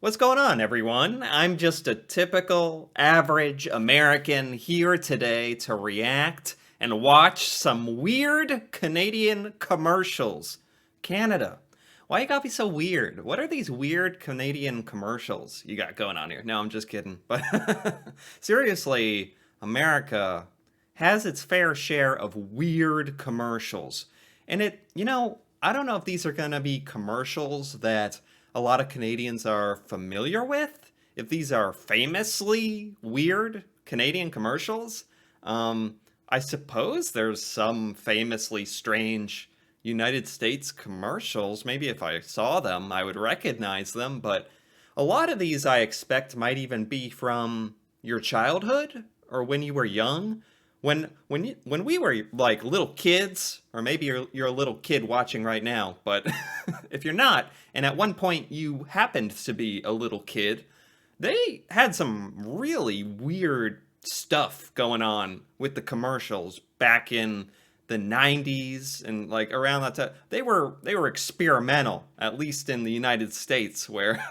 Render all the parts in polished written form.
What's going on, everyone? I'm just a typical, average American here today to react and watch some weird Canadian commercials. Canada. Why you gotta be so weird? What are these weird Canadian commercials you got going on here? No, I'm just kidding. But seriously, America has its fair share of weird commercials. And I don't know if these are gonna be commercials that a lot of Canadians are familiar with, if these are famously weird Canadian commercials. I suppose there's some famously strange United States commercials. Maybe if I saw them, I would recognize them, but a lot of these I expect might even be from your childhood or when you were young. When we were like little kids, or maybe you're a little kid watching right now, but if you're not, and at one point you happened to be a little kid, they had some really weird stuff going on with the commercials back in the 90s and like around that time. They were experimental, at least in the United States, where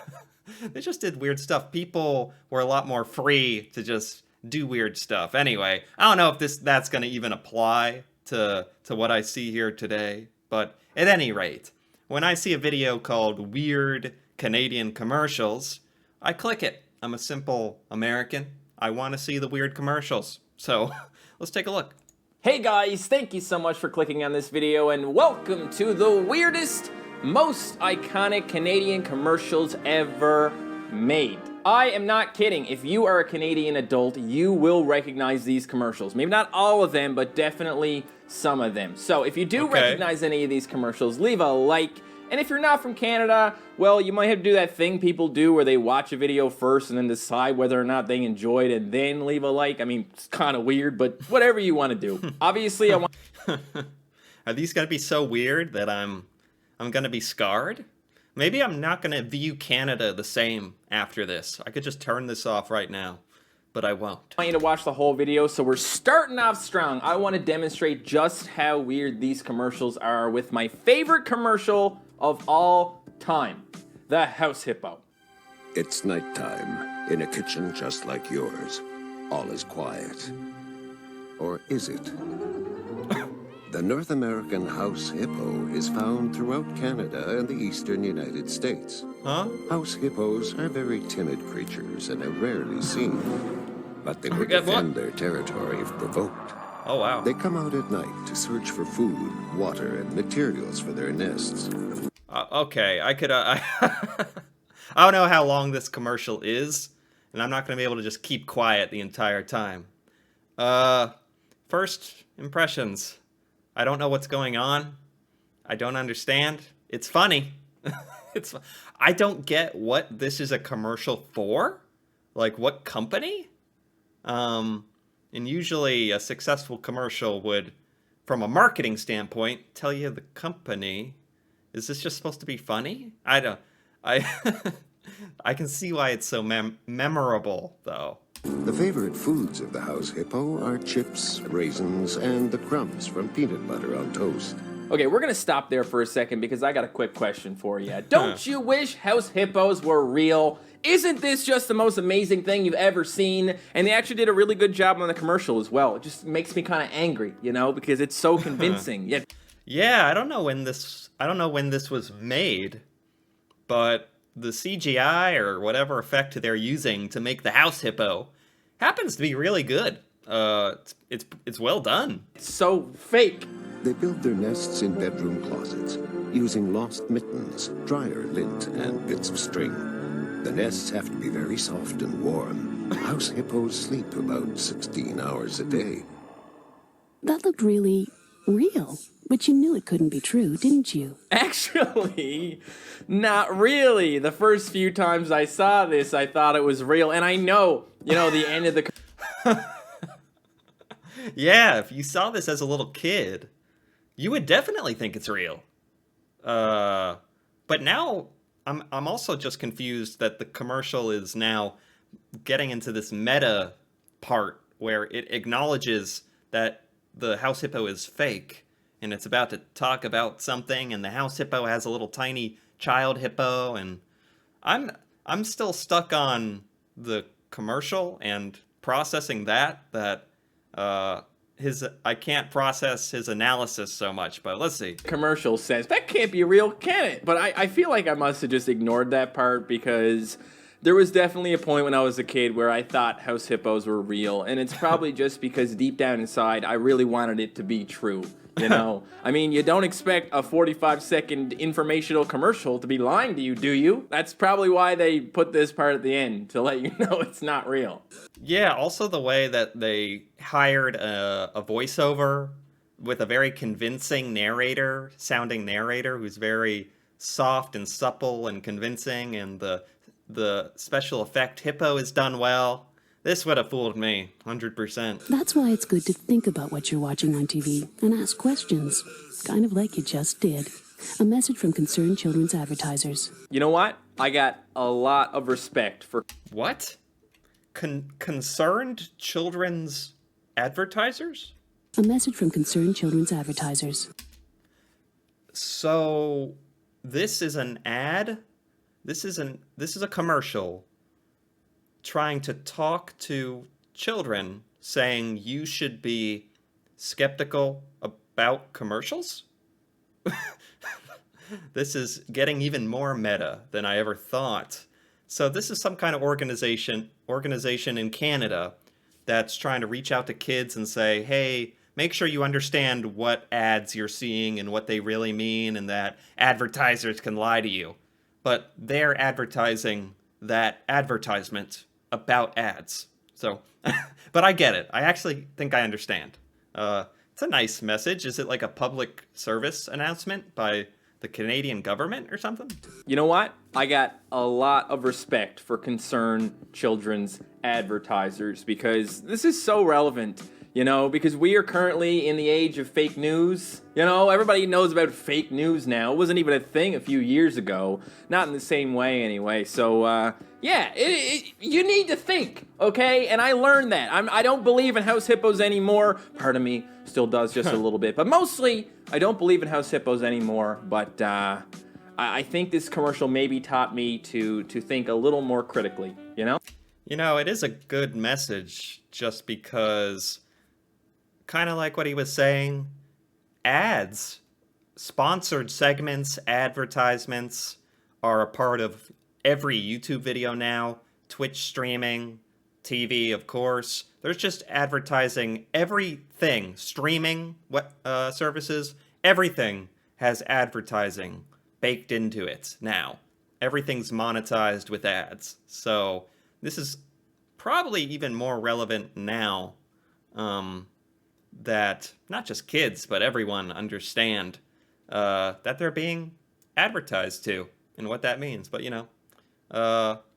they just did weird stuff. People were a lot more free to just do weird stuff. Anyway, I don't know if that's going to even apply to what I see here today, but at any rate, when I see a video called Weird Canadian Commercials, I click it. I'm a simple American. I want to see the weird commercials. So, let's take a look. Hey guys, thank you so much for clicking on this video and welcome to the weirdest, most iconic Canadian commercials ever made. I am not kidding. If you are a Canadian adult, you will recognize these commercials. Maybe not all of them, but definitely some of them. So if you do recognize any of these commercials, leave a like. And if you're not from Canada, well, you might have to do that thing people do where they watch a video first and then decide whether or not they enjoyed it and then leave a like. I mean, it's kind of weird, but whatever you want to do. Obviously, I want... Are these going to be so weird that I'm going to be scarred? Maybe I'm not going to view Canada the same after this. I could just turn this off right now, but I won't. I want you to watch the whole video, so we're starting off strong. I want to demonstrate just how weird these commercials are with my favorite commercial of all time, the House Hippo. It's nighttime in a kitchen just like yours. All is quiet. Or is it? The North American house hippo is found throughout Canada and the eastern United States. Huh? House hippos are very timid creatures and are rarely seen, but they will defend their territory if provoked. Oh, wow. They come out at night to search for food, water, and materials for their nests. Okay, I could, I don't know how long this commercial is, and I'm not going to be able to just keep quiet the entire time. First impressions. I don't know what's going on. I don't understand. It's funny. I don't get what this is a commercial for. Like, what company? And usually a successful commercial would, from a marketing standpoint, tell you the company. Is this just supposed to be funny? I can see why it's so memorable, though. The favorite foods of the house hippo are chips, raisins, and the crumbs from peanut butter on toast. Okay, we're gonna stop there for a second because I got a quick question for you. Don't you wish house hippos were real? Isn't this just the most amazing thing you've ever seen? And they actually did a really good job on the commercial as well. It just makes me kind of angry, you know, because it's so convincing. Yeah, I don't know when this was made, but the CGI or whatever effect they're using to make the house hippo happens to be really good. It's well done. It's so fake. They build their nests in bedroom closets, using lost mittens, dryer lint, and bits of string. The nests have to be very soft and warm. House hippos sleep about 16 hours a day. That looked really real. But you knew it couldn't be true, didn't you? Actually, not really. The first few times I saw this, I thought it was real. And I know, the end of the... Yeah, if you saw this as a little kid, you would definitely think it's real. But now, I'm also just confused that the commercial is now getting into this meta part where it acknowledges that the house hippo is fake. And it's about to talk about something, and the house hippo has a little tiny child hippo, and I'm I'm still stuck on the commercial and processing that I can't process his analysis so much, but let's see. Commercial says, that can't be real, can it? But I feel like I must have just ignored that part because there was definitely a point when I was a kid where I thought house hippos were real, and it's probably just because deep down inside I really wanted it to be true. You know, I mean, you don't expect a 45-second informational commercial to be lying to you, do you? That's probably why they put this part at the end, to let you know it's not real. Yeah, also the way that they hired a voiceover with a very convincing sounding narrator who's very soft and supple and convincing, and the special effect hippo is done well. This would have fooled me, 100%. That's why it's good to think about what you're watching on TV and ask questions, kind of like you just did. A message from Concerned Children's Advertisers. You know what? I got a lot of respect for... What? Concerned children's advertisers? A message from Concerned Children's Advertisers. So, this is an ad? This is a commercial trying to talk to children, saying you should be skeptical about commercials? This is getting even more meta than I ever thought. So this is some kind of organization in Canada that's trying to reach out to kids and say, hey, make sure you understand what ads you're seeing and what they really mean, and that advertisers can lie to you. But they're advertising that advertisement about ads. So, but I get it. I actually think I understand. It's a nice message. Is it like a public service announcement by the Canadian government or something? You know what? I got a lot of respect for Concerned Children's Advertisers because this is so relevant, you know, because we are currently in the age of fake news. You know, everybody knows about fake news now. It wasn't even a thing a few years ago. Not in the same way anyway. So, yeah, you need to think, okay? And I learned that. I don't believe in house hippos anymore. Part of me still does just a little bit. But mostly, I don't believe in house hippos anymore. But I think this commercial maybe taught me to think a little more critically, you know? You know, it is a good message just because, kind of like what he was saying, ads, sponsored segments, advertisements are a part of every YouTube video now, Twitch streaming, TV, of course. There's just advertising everything, streaming services, everything has advertising baked into it now. Everything's monetized with ads. So this is probably even more relevant now that not just kids, but everyone understand that they're being advertised to and what that means. But, you know,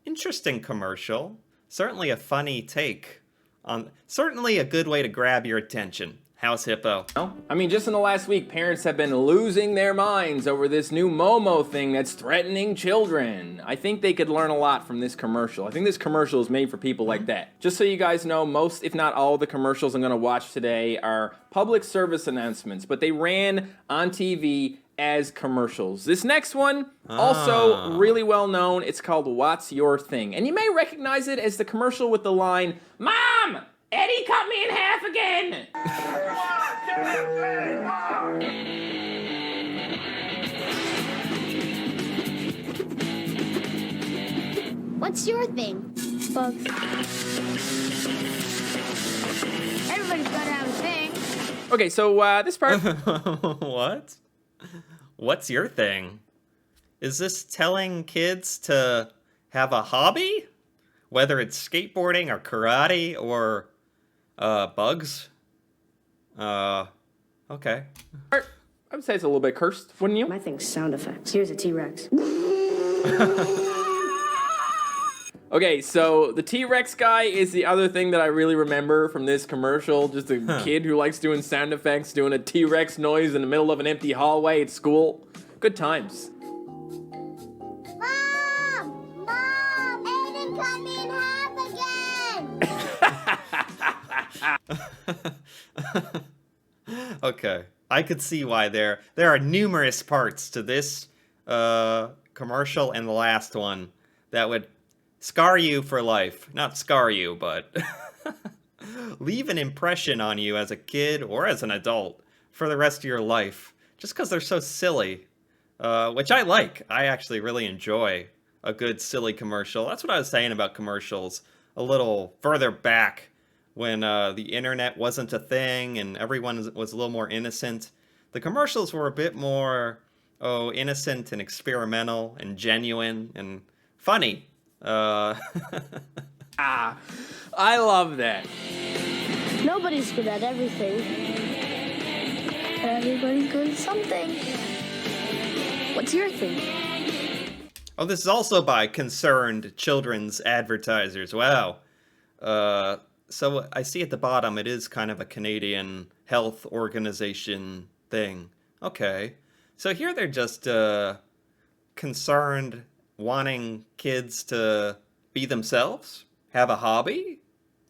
interesting commercial. Certainly a funny take on, certainly a good way to grab your attention. House hippo. I mean, just in the last week, parents have been losing their minds over this new Momo thing that's threatening children. I think they could learn a lot from this commercial. I think this commercial is made for people like that. Just so you guys know, most, if not all, the commercials I'm gonna watch today are public service announcements, but they ran on TV as commercials. This next one, also really well known. It's called What's Your Thing? And you may recognize it as the commercial with the line, "Mom! Eddie cut me in half again!" What's your thing? Bugs. Everybody's got to have a thing. Okay, so this part... What? What's your thing? Is this telling kids to have a hobby? Whether it's skateboarding or karate or bugs? Okay. I would say it's a little bit cursed, wouldn't you? My thing's sound effects. Here's a T-Rex. Okay, so the T-Rex guy is the other thing that I really remember from this commercial. Just a kid who likes doing sound effects, doing a T-Rex noise in the middle of an empty hallway at school. Good times. Mom! Mom! Aiden cut me in half again! Okay. I could see why there are numerous parts to this commercial and the last one that would scar you for life. Not scar you, but leave an impression on you as a kid or as an adult for the rest of your life. Just because they're so silly. Which I like. I actually really enjoy a good silly commercial. That's what I was saying about commercials a little further back when the internet wasn't a thing and everyone was a little more innocent. The commercials were a bit more, innocent and experimental and genuine and funny. I love that. Nobody's good at everything. Everybody's good at something. What's your thing? Oh, this is also by Concerned Children's Advertisers. Wow. So I see at the bottom it is kind of a Canadian health organization thing. Okay. So here they're just concerned, wanting kids to be themselves, have a hobby,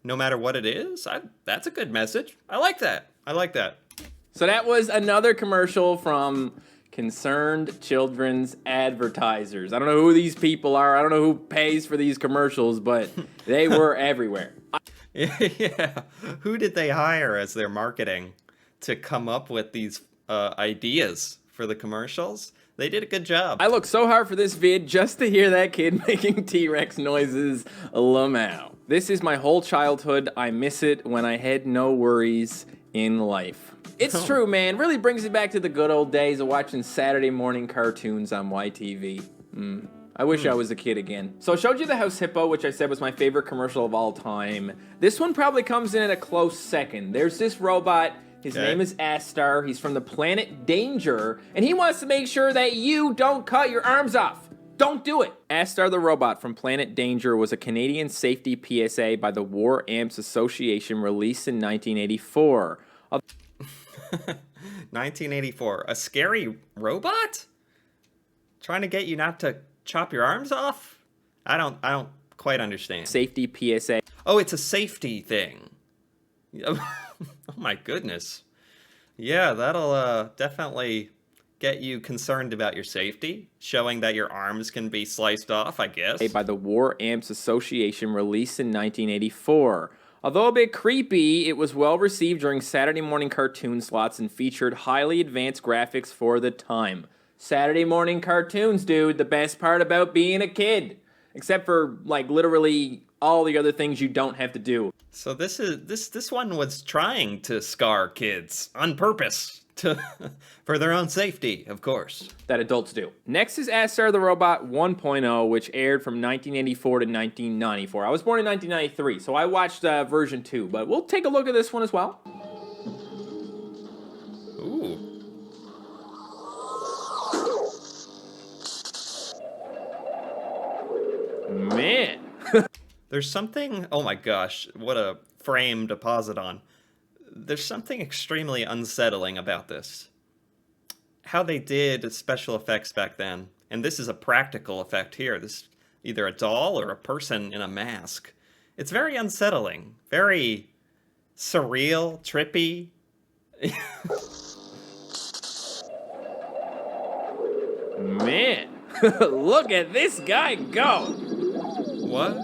no matter what it is. That's a good message. I like that. I like that. So that was another commercial from Concerned Children's Advertisers. I don't know who these people are. I don't know who pays for these commercials, but they were everywhere. Yeah. Who did they hire as their marketing to come up with these ideas for the commercials? They did a good job. I looked so hard for this vid just to hear that kid making T-Rex noises. Lamau. This is my whole childhood. I miss it when I had no worries in life. It's true, man. Really brings it back to the good old days of watching Saturday morning cartoons on YTV. I wish I was a kid again. So I showed you the House Hippo, which I said was my favorite commercial of all time. This one probably comes in at a close second. There's this robot. His name is Astar. He's from the planet Danger, and he wants to make sure that you don't cut your arms off. Don't do it. Astar the robot from Planet Danger was a Canadian safety PSA by the War Amps Association released in 1984. 1984. A scary robot? Trying to get you not to chop your arms off? I don't quite understand. Safety PSA. Oh, it's a safety thing. Oh my goodness. Yeah, that'll definitely get you concerned about your safety, showing that your arms can be sliced off, I guess. By the War Amps Association released in 1984. Although a bit creepy, it was well received during Saturday morning cartoon slots and featured highly advanced graphics for the time. Saturday morning cartoons, dude, the best part about being a kid. Except for, like, literally all the other things you don't have to do. So this one was trying to scar kids on purpose for their own safety, of course. That adults do. Next is Astar the Robot 1.0, which aired from 1984 to 1994. I was born in 1993, so I watched version 2, but we'll take a look at this one as well. Ooh. Man. There's something, oh my gosh, what a frame to pause it on. There's something extremely unsettling about this. How they did special effects back then, and this is a practical effect here. This is either a doll or a person in a mask. It's very unsettling, very surreal, trippy. Man, look at this guy go. What?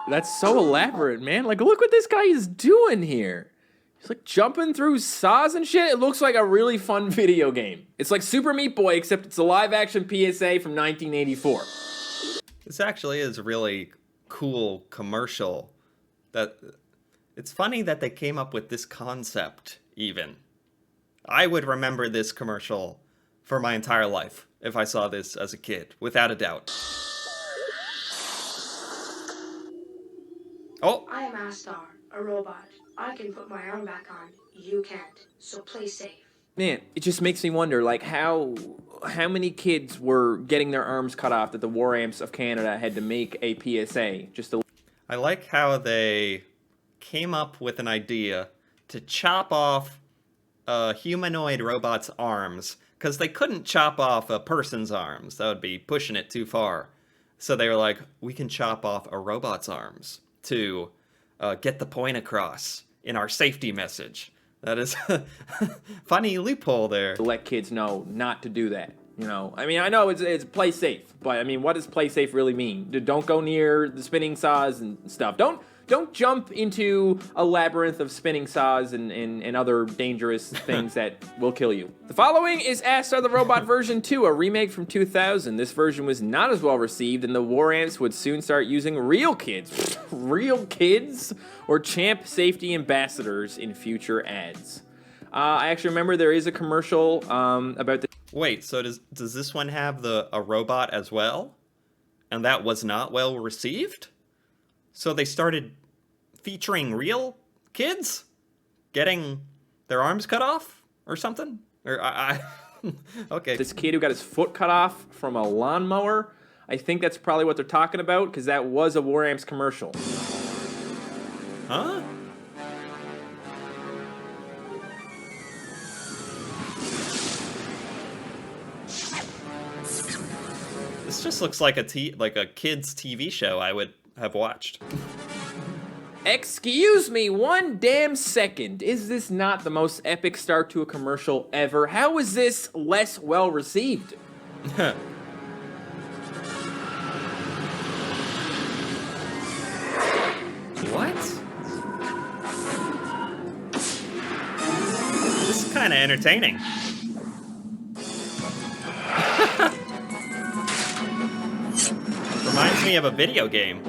That's so elaborate, man. Like, look what this guy is doing here. He's like jumping through saws and shit. It looks like a really fun video game. It's like Super Meat Boy, except it's a live action PSA from 1984. This actually is a really cool commercial. It's funny that they came up with this concept, even. I would remember this commercial for my entire life if I saw this as a kid, without a doubt. Oh! I am Astar, a robot. I can put my arm back on. You can't. So play safe. Man, it just makes me wonder, like, how many kids were getting their arms cut off that the War Amps of Canada had to make a PSA just to... I like how they came up with an idea to chop off a humanoid robot's arms, because they couldn't chop off a person's arms. That would be pushing it too far. So they were like, we can chop off a robot's arms to get the point across in our safety message. That is a funny loophole there. let kids know not to do that. You know, I mean, I know it's play safe, but I mean, what does play safe really mean? Don't go near the spinning saws and stuff. Don't jump into a labyrinth of spinning saws and other dangerous things that will kill you. The following is Astar the Robot version 2, a remake from 2000. This version was not as well received, and the War Amps would soon start using real kids. Real kids? Or champ safety ambassadors in future ads. I actually remember there is a commercial about the... Wait, so does this one have a robot as well? And that was not well received? So they started featuring real kids getting their arms cut off or something? Or okay. This kid who got his foot cut off from a lawnmower. I think that's probably what they're talking about, because that was a War Amps commercial. Huh? This just looks like a kid's TV show I would have watched. Excuse me one damn second. Is this not the most epic start to a commercial ever? How is this less well received? What? This is kind of entertaining. Reminds me of a video game.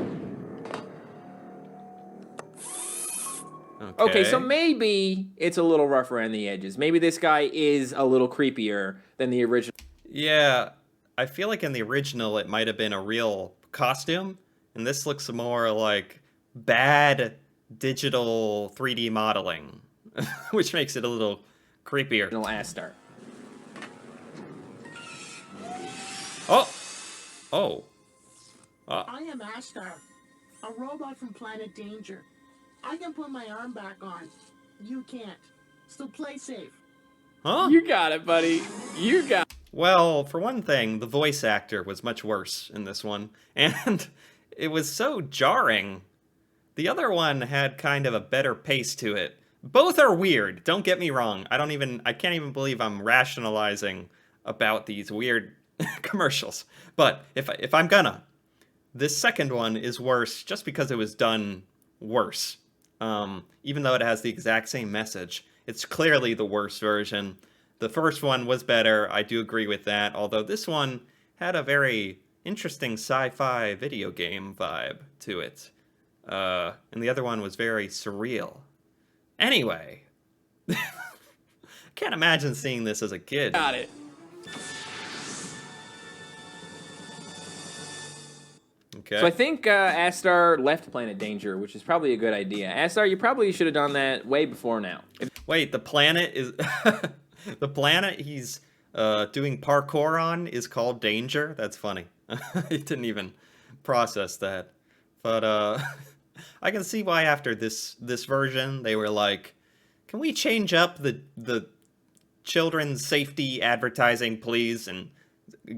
Okay, so maybe it's a little rough around the edges. Maybe this guy is a little creepier than the original. Yeah, I feel like in the original it might have been a real costume, and this looks more like bad digital 3D modeling, which makes it a little creepier. Astar. Oh. I am Astar, a robot from Planet Danger. I can put my arm back on. You can't. So play safe. Huh? You got it, buddy. You got it. Well, for one thing, the voice actor was much worse in this one, and it was so jarring. The other one had kind of a better pace to it. Both are weird, don't get me wrong. I can't even believe I'm rationalizing about these weird commercials. But if I'm gonna, this second one is worse just because it was done worse. Even though it has the exact same message, it's clearly the worst version. The first one was better, I do agree with that, although this one had a very interesting sci-fi video game vibe to it. And the other one was very surreal. Anyway, can't imagine seeing this as a kid. Got it. Okay. So I think Astar left Planet Danger, which is probably a good idea. Astar, you probably should have done that way before now. Wait, the planet is... the planet he's doing parkour on is called Danger? That's funny. I didn't even process that. But I can see why after this version, they were like, can we change up the children's safety advertising, please, and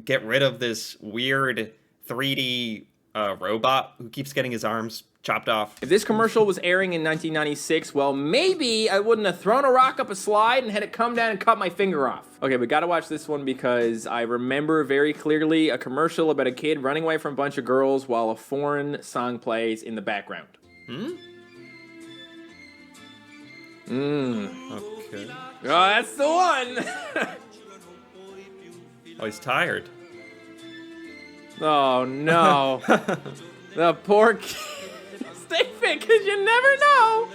get rid of this weird 3D robot who keeps getting his arms chopped off. If this commercial was airing in 1996, well, maybe I wouldn't have thrown a rock up a slide and had it come down and cut my finger off. Okay, we gotta watch this one because I remember very clearly a commercial about a kid running away from a bunch of girls while a foreign song plays in the background. Okay. Oh, that's the one! Oh, he's tired. Oh, no. The poor kid. Stay fit, because you never know.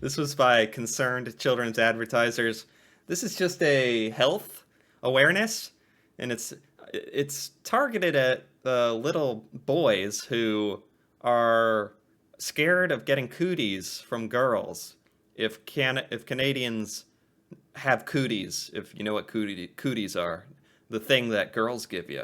This was by Concerned Children's Advertisers. This is just a health awareness, and it's targeted at little boys who are scared of getting cooties from girls. If Canadians have cooties, if you know what cooties are, the thing that girls give you.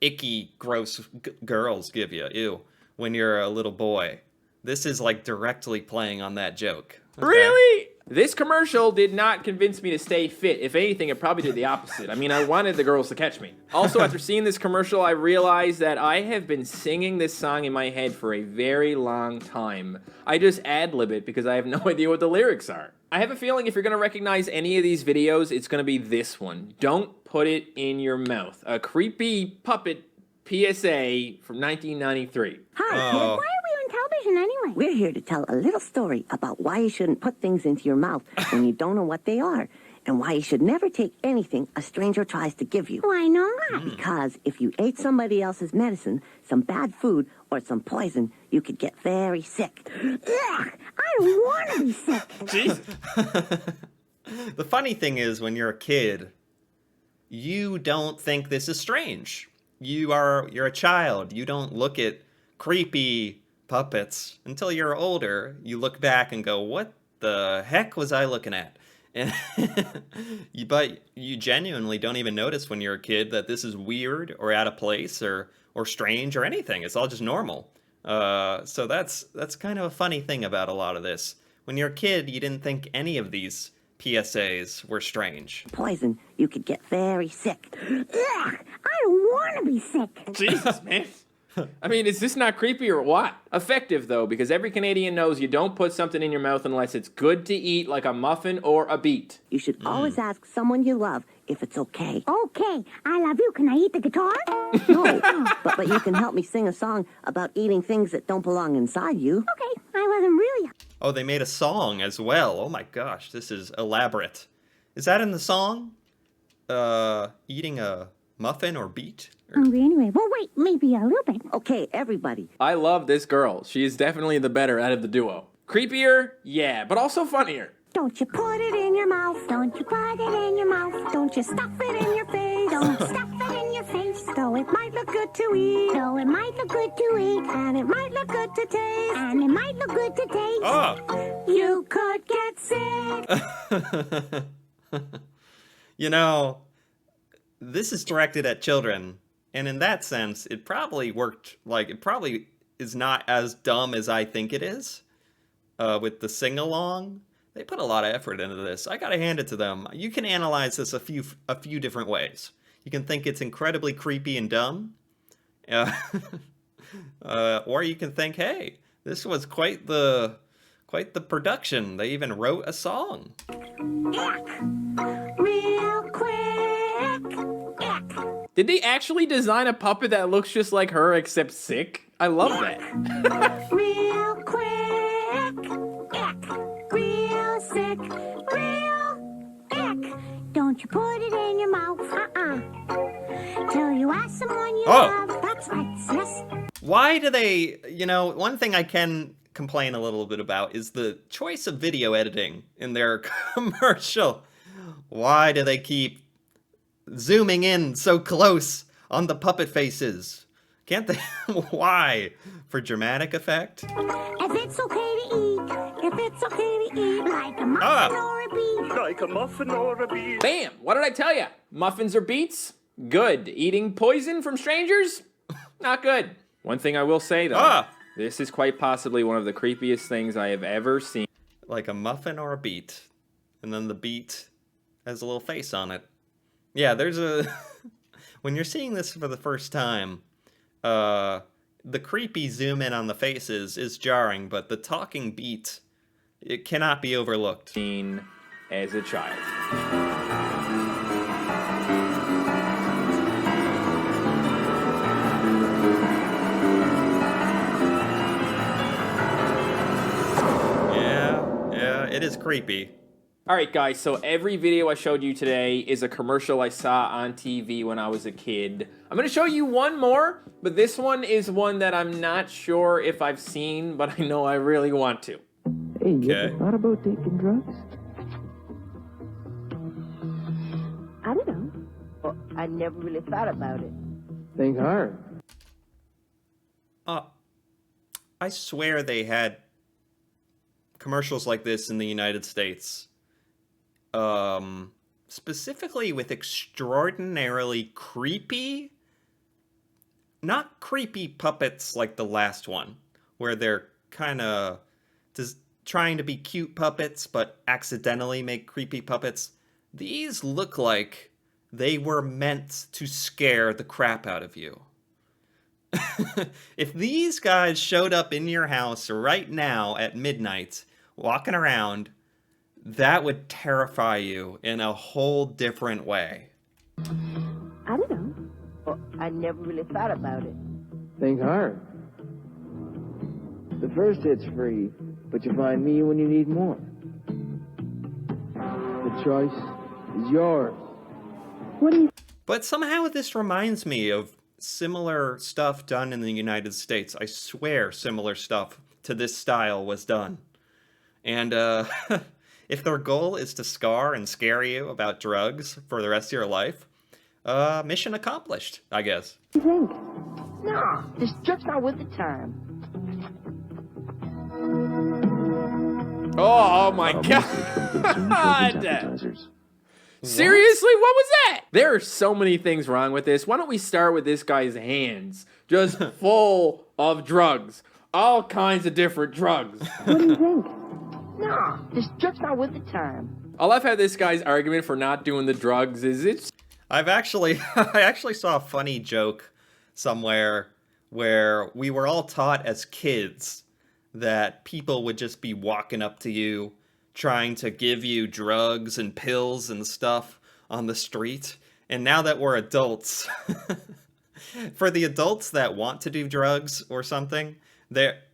Icky, gross girls give you, ew, when you're a little boy. This is like directly playing on that joke. Okay? Really? This commercial did not convince me to stay fit. If anything, it probably did the opposite. I mean, I wanted the girls to catch me. Also, after seeing this commercial, I realized that I have been singing this song in my head for a very long time. I just ad-lib it because I have no idea what the lyrics are. I have a feeling if you're going to recognize any of these videos, it's going to be this one. Don't put it in your mouth. A creepy puppet PSA from 1993. Hi, Oh. why are we on television anyway? We're here to tell a little story about why you shouldn't put things into your mouth when you don't know what they are, and why you should never take anything a stranger tries to give you. Why not? Because if you ate somebody else's medicine, some bad food, or some poison, you could get very sick. Ugh, I don't want to be sick. Jeez. The funny thing is, when you're a kid, you don't think this is strange. You're a child. You don't look at creepy puppets until you're older. You look back and go, "What the heck was I looking at?" And but you genuinely don't even notice when you're a kid that this is weird or out of place or strange or anything. It's all just normal. So that's kind of a funny thing about a lot of this. When you're a kid, you didn't think any of these PSAs were strange. Poison, you could get very sick. Ugh, I don't want to be sick. Jesus, man. I mean, is this not creepy or what? Effective, though, because every Canadian knows you don't put something in your mouth unless it's good to eat, like a muffin or a beet. You should always ask someone you love if it's okay. Okay, I love you. Can I eat the guitar? No, but you can help me sing a song about eating things that don't belong inside you. Okay, I wasn't really. Oh, they made a song as well. Oh my gosh, this is elaborate. Is that in the song? Eating a muffin or beet? Hungry anyway. Well, wait, maybe a little bit. Okay, everybody. I love this girl. She is definitely the better out of the duo. Creepier? Yeah, but also funnier. Don't you put it in your mouth. Don't you put it in your mouth. Don't you stuff it in your face. Don't stuff it in your face. Though it might look good to eat. Though it might look good to eat. And it might look good to taste. And it might look good to taste. Oh! You could get sick. You know, this is directed at children, and in that sense, it probably worked, like, it probably is not as dumb as I think it is. With the sing-along, they put a lot of effort into this. I gotta hand it to them. You can analyze this a few different ways. You can think it's incredibly creepy and dumb, or you can think, hey, this was quite the production. They even wrote a song. Real quick. Did they actually design a puppet that looks just like her except sick? I love that. Real quick. Real sick. Real ick. Don't you put it in your mouth. Till you ask someone you love. That's right, sis. Why do they, one thing I can complain a little bit about is the choice of video editing in their commercial. Why do they keep zooming in so close on the puppet faces? Can't they? Why? For dramatic effect? If it's okay to eat, if it's okay to eat, like a muffin or a beet. Like a muffin or a beet. Bam! What did I tell you? Muffins or beets? Good. Eating poison from strangers? Not good. One thing I will say, though. This is quite possibly one of the creepiest things I have ever seen. Like a muffin or a beet. And then the beet has a little face on it. Yeah, there's a... When you're seeing this for the first time, the creepy zoom in on the faces is jarring, but the talking beet, it cannot be overlooked. Seen as a child. Yeah, it is creepy. Alright guys, so every video I showed you today is a commercial I saw on TV when I was a kid. I'm gonna show you one more, but this one is one that I'm not sure if I've seen, but I know I really want to. Hey, you ever thought about taking drugs? I don't know. Well, I never really thought about it. Think hard. I swear they had commercials like this in the United States. Specifically with extraordinarily creepy, not creepy puppets like the last one, where they're kind of just trying to be cute puppets, but accidentally make creepy puppets. These look like they were meant to scare the crap out of you. If these guys showed up in your house right now at midnight, walking around, that would terrify you in a whole different way. I don't know. Well, I never really thought about it. Think hard. The first hit's free, but you find me when you need more. The choice is yours. What do you... But somehow this reminds me of similar stuff done in the United States. I swear similar stuff to this style was done. And if their goal is to scar and scare you about drugs for the rest of your life, mission accomplished, I guess. What do you think? No, this just not worth the time. Oh my god! Seriously, what was that? There are so many things wrong with this. Why don't we start with this guy's hands? Just full of drugs. All kinds of different drugs. What do you think? No, this just not worth the time. I love how this guy's argument for not doing the drugs is it's... I actually saw a funny joke somewhere where we were all taught as kids that people would just be walking up to you, trying to give you drugs and pills and stuff on the street. And now that we're adults, for the adults that want to do drugs or something,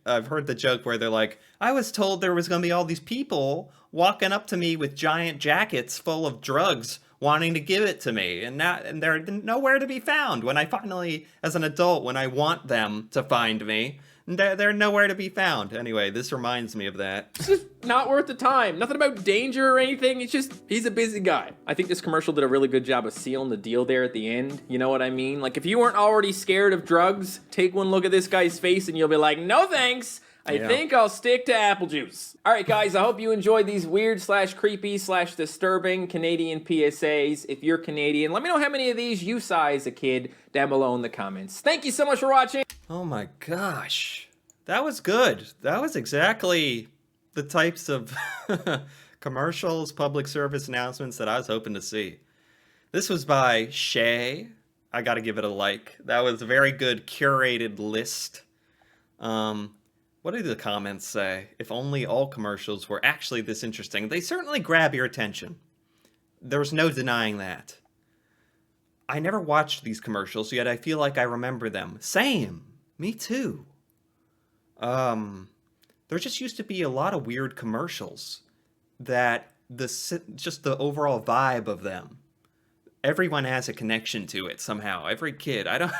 I've heard the joke where they're like, I was told there was going to be all these people walking up to me with giant jackets full of drugs wanting to give it to me, and they're nowhere to be found. When I finally, as an adult, when I want them to find me, they're nowhere to be found. Anyway, this reminds me of that. It's just not worth the time. Nothing about danger or anything. It's just, he's a busy guy. I think this commercial did a really good job of sealing the deal there at the end. You know what I mean? Like, if you weren't already scared of drugs, take one look at this guy's face and you'll be like, no thanks. I think I'll stick to apple juice. All right, guys, I hope you enjoyed these weird / creepy / disturbing Canadian PSAs. If you're Canadian, let me know how many of these you saw as a kid down below in the comments. Thank you so much for watching. Oh my gosh. That was good. That was exactly the types of commercials, public service announcements that I was hoping to see. This was by Shay. I gotta give it a like. That was a very good curated list. What do the comments say? If only all commercials were actually this interesting. They certainly grab your attention. There's no denying that. I never watched these commercials, yet I feel like I remember them. Same. Me too. There just used to be a lot of weird commercials that just the overall vibe of them. Everyone has a connection to it somehow. Every kid. I don't...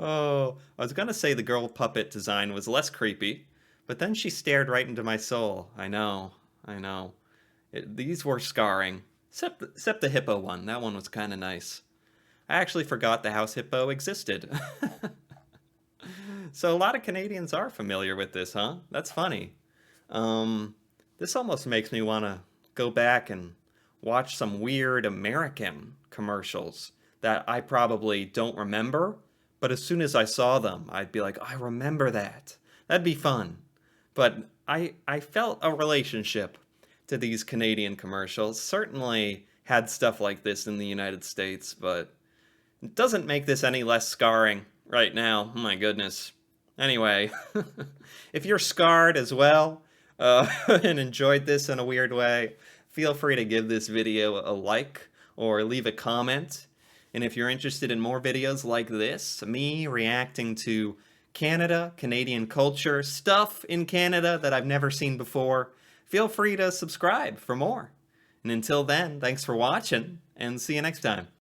Oh, I was gonna say the girl puppet design was less creepy, but then she stared right into my soul. I know. These were scarring. Except the hippo one. That one was kind of nice. I actually forgot the house hippo existed. So a lot of Canadians are familiar with this, huh? That's funny. This almost makes me want to go back and watch some weird American commercials that I probably don't remember. But as soon as I saw them, I'd be like, I remember that. That'd be fun. But I felt a relationship to these Canadian commercials. Certainly had stuff like this in the United States, but it doesn't make this any less scarring right now. Oh my goodness. Anyway, if you're scarred as well and enjoyed this in a weird way, feel free to give this video a like or leave a comment. And if you're interested in more videos like this, me reacting to Canada, Canadian culture, stuff in Canada that I've never seen before, feel free to subscribe for more. And until then, thanks for watching, and see you next time.